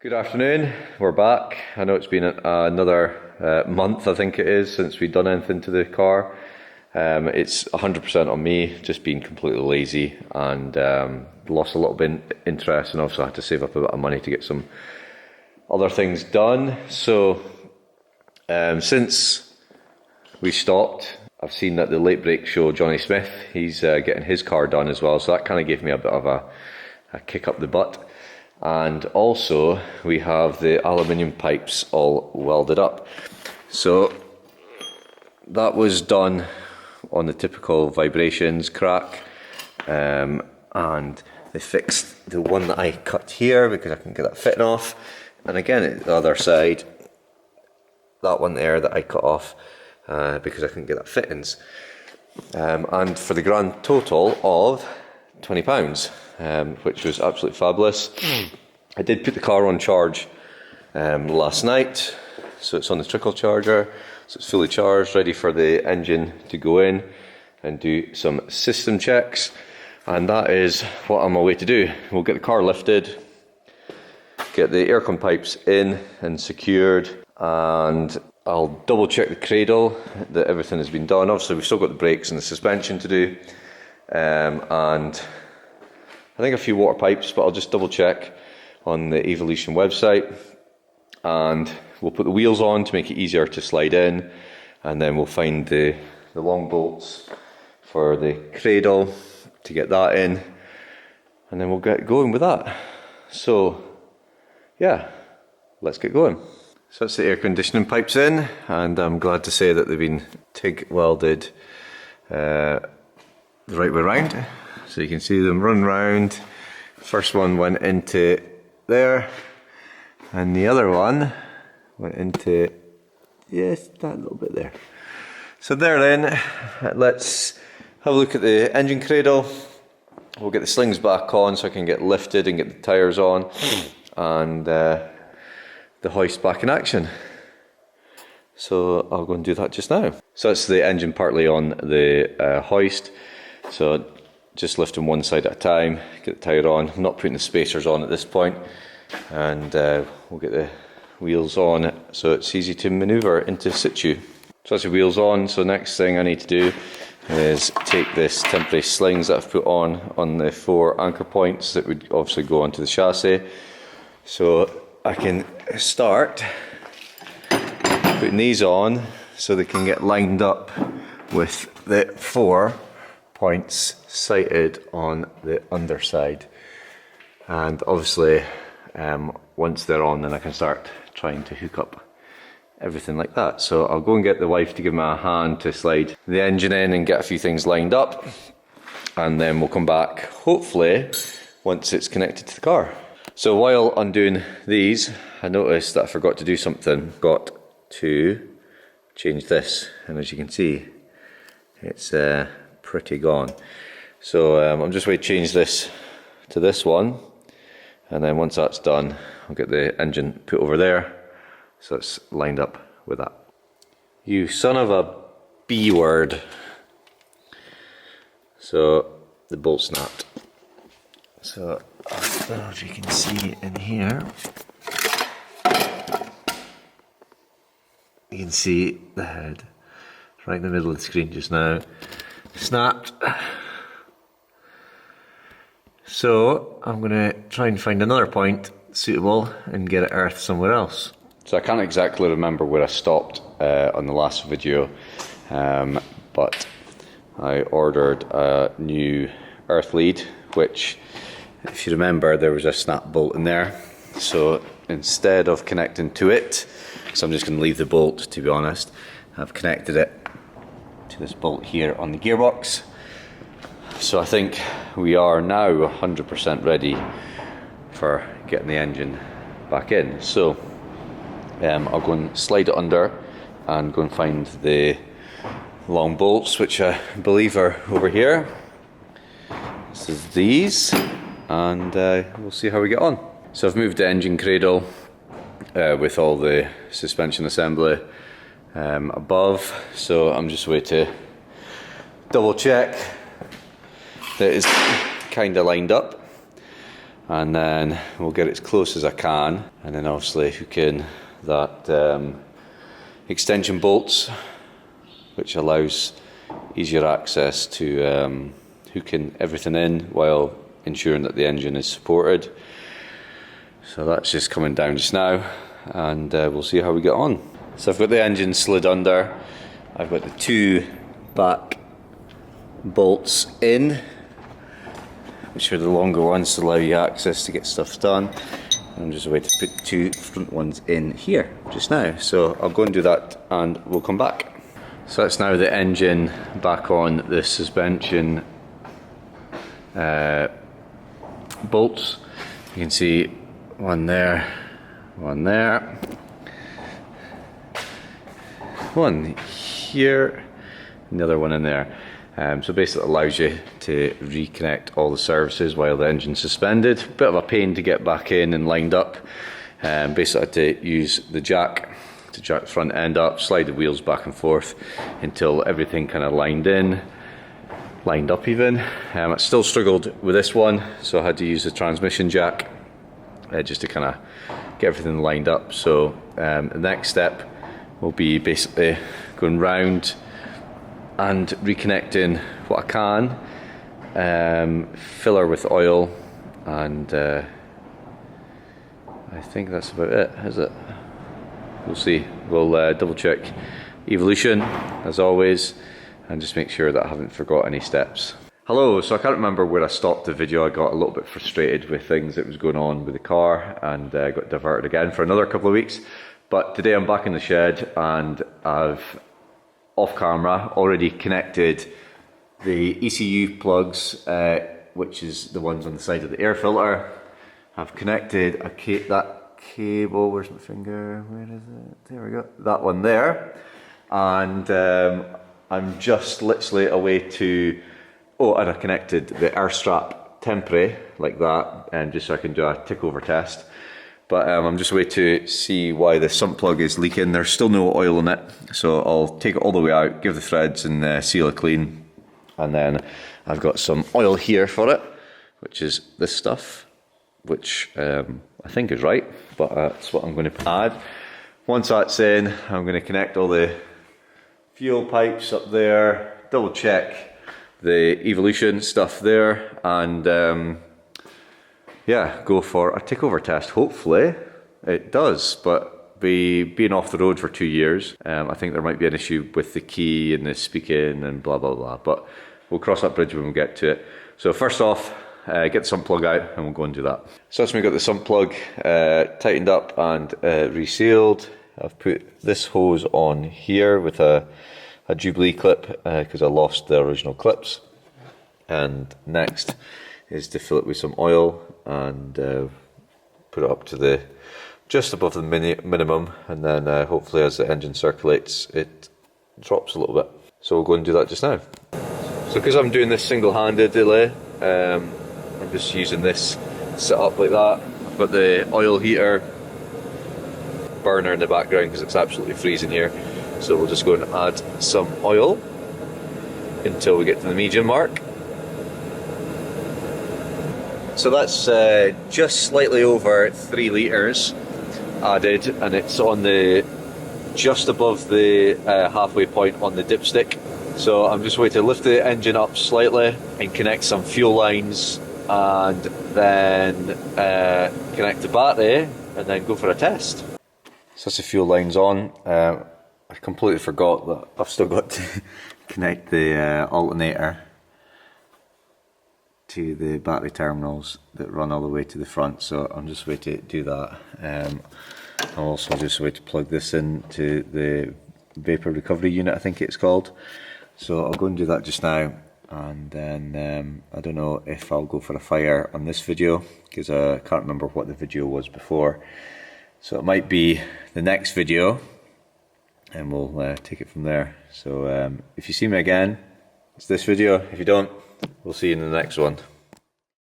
Good afternoon, we're back. I know it's been another month, I think it is, since we've done anything to the car. It's 100% on me, just being completely lazy and lost a little bit in interest, and also had to save up a bit of money to get some other things done. So since we stopped, I've seen that the late break show, Johnny Smith, he's getting his car done as well, so that kind of gave me a bit of a kick up the butt. And also we have the aluminium pipes all welded up, so that was done on the typical vibrations crack, and they fixed the one that I cut here because I can get that fitting off, and again at the other side, that one there that I cut off because I couldn't get that fittings, and for the grand total of £20, which was absolutely fabulous. I did put the car on charge last night, so it's on the trickle charger, so it's fully charged, ready for the engine to go in and do some system checks, and that is what I'm away to do. We'll get the car lifted, get the aircon pipes in and secured, and I'll double check the cradle that everything has been done. Obviously we've still got the brakes and the suspension to do, and I think a few water pipes, but I'll just double check on the Evolution website, and we'll put the wheels on to make it easier to slide in, and then we'll find the long bolts for the cradle to get that in, and then we'll get going with that. So yeah, let's get going. So that's the air conditioning pipes in, and I'm glad to say that they've been TIG welded the right way around. So you can see them run round. First one went into there, and the other one went into, yes, that little bit there. So they're in. Let's have a look at the engine cradle. We'll get the slings back on so I can get lifted and get the tyres on, and the hoist back in action. So I'll go and do that just now. So that's the engine partly on the hoist. So just lifting one side at a time, get the tyre on. I'm not putting the spacers on at this point, and we'll get the wheels on so it's easy to manoeuvre into situ. So that's the wheels on, so next thing I need to do is take this temporary slings that I've put on the 4 anchor points that would obviously go onto the chassis, so I can start putting these on so they can get lined up with the 4 points sighted on the underside, and obviously once they're on, then I can start trying to hook up everything like that. So I'll go and get the wife to give me a hand to slide the engine in and get a few things lined up, and then we'll come back hopefully once it's connected to the car. So while undoing these, I noticed that I forgot to do something. Got to change this, and as you can see, it's pretty gone. So I'm just going to change this to this one, and then once that's done, I'll get the engine put over there so it's lined up with that. You son of a B word. So the bolt snapped. So I don't know if you can see in here. You can see the head right in the middle of the screen just now. Snapped. So I'm going to try and find another point suitable and get it earthed somewhere else. So I can't exactly remember where I stopped on the last video, but I ordered a new earth lead, which, if you remember, there was a snap bolt in there. So instead of connecting to it, so I'm just going to leave the bolt, to be honest, I've connected it to this bolt here on the gearbox. So I think we are now 100% ready for getting the engine back in. So I'll go and slide it under and go and find the long bolts, which I believe are over here. This is these, and we'll see how we get on. So I've moved the engine cradle with all the suspension assembly above, so I'm just waiting to double check that it's kind of lined up, and then we'll get it as close as I can, and then obviously hook in that extension bolts, which allows easier access to hooking everything in while ensuring that the engine is supported. So that's just coming down just now, and we'll see how we get on. So I've got the engine slid under, I've got the 2 back bolts in, which are the longer ones to allow you access to get stuff done. I'm just waiting to put 2 front ones in here just now. So I'll go and do that and we'll come back. So that's now the engine back on the suspension bolts. You can see one there, one there, one here, and the other one in there. So basically it allows you to reconnect all the services while the engine's suspended. Bit of a pain to get back in and lined up. Basically I had to use the jack to jack the front end up, slide the wheels back and forth until everything kind of lined up even. I still struggled with this one, so I had to use the transmission jack just to kind of get everything lined up. So the next step will be basically going round and reconnecting what I can, fill her with oil, and I think that's about it, is it? We'll see. We'll double check evolution as always and just make sure that I haven't forgot any steps. Hello, so I can't remember where I stopped the video. I got a little bit frustrated with things that was going on with the car and got diverted again for another couple of weeks. But today I'm back in the shed and I've, off camera, already connected the ECU plugs, which is the ones on the side of the air filter. I've connected that cable, where's my finger, where is it, there we go, that one there. And I'm just literally away to, oh, and I connected the air strap temporary like that, and just so I can do a tick over test. But I'm just away to see why the sump plug is leaking. There's still no oil in it, so I'll take it all the way out, give the threads and seal it clean, and then I've got some oil here for it, which is this stuff, which I think is right, but that's what I'm going to add. Once that's in, I'm going to connect all the fuel pipes up there, double check the evolution stuff there, and yeah, go for a tickover test. Hopefully it does, but being off the road for 2 years, I think there might be an issue with the key and the speaking and blah blah blah, but we'll cross that bridge when we get to it. So first off, get the sump plug out and we'll go and do that. So that's when we got the sump plug tightened up and resealed. I've put this hose on here with a Jubilee clip because I lost the original clips. And next is to fill it with some oil and put it up to the just above the minimum, and then hopefully as the engine circulates it drops a little bit. So we'll go and do that just now. So because I'm doing this single-handedly, I'm just using this set up like that. I've got the oil heater burner in the background because it's absolutely freezing here. So we'll just go and add some oil until we get to the medium mark. So that's just slightly over 3 litres added, and it's on the just above the halfway point on the dipstick. So I'm just waiting to lift the engine up slightly and connect some fuel lines, and then connect the battery and then go for a test. So that's the fuel lines on. I completely forgot that I've still got to connect the alternator to the battery terminals that run all the way to the front, so I'm just waiting to do that. I'll also just wait to plug this into the vapor recovery unit, I think it's called. So I'll go and do that just now, and then I don't know if I'll go for a fire on this video because I can't remember what the video was before. So it might be the next video and we'll take it from there. So if you see me again, it's this video. If you don't, we'll see you in the next one.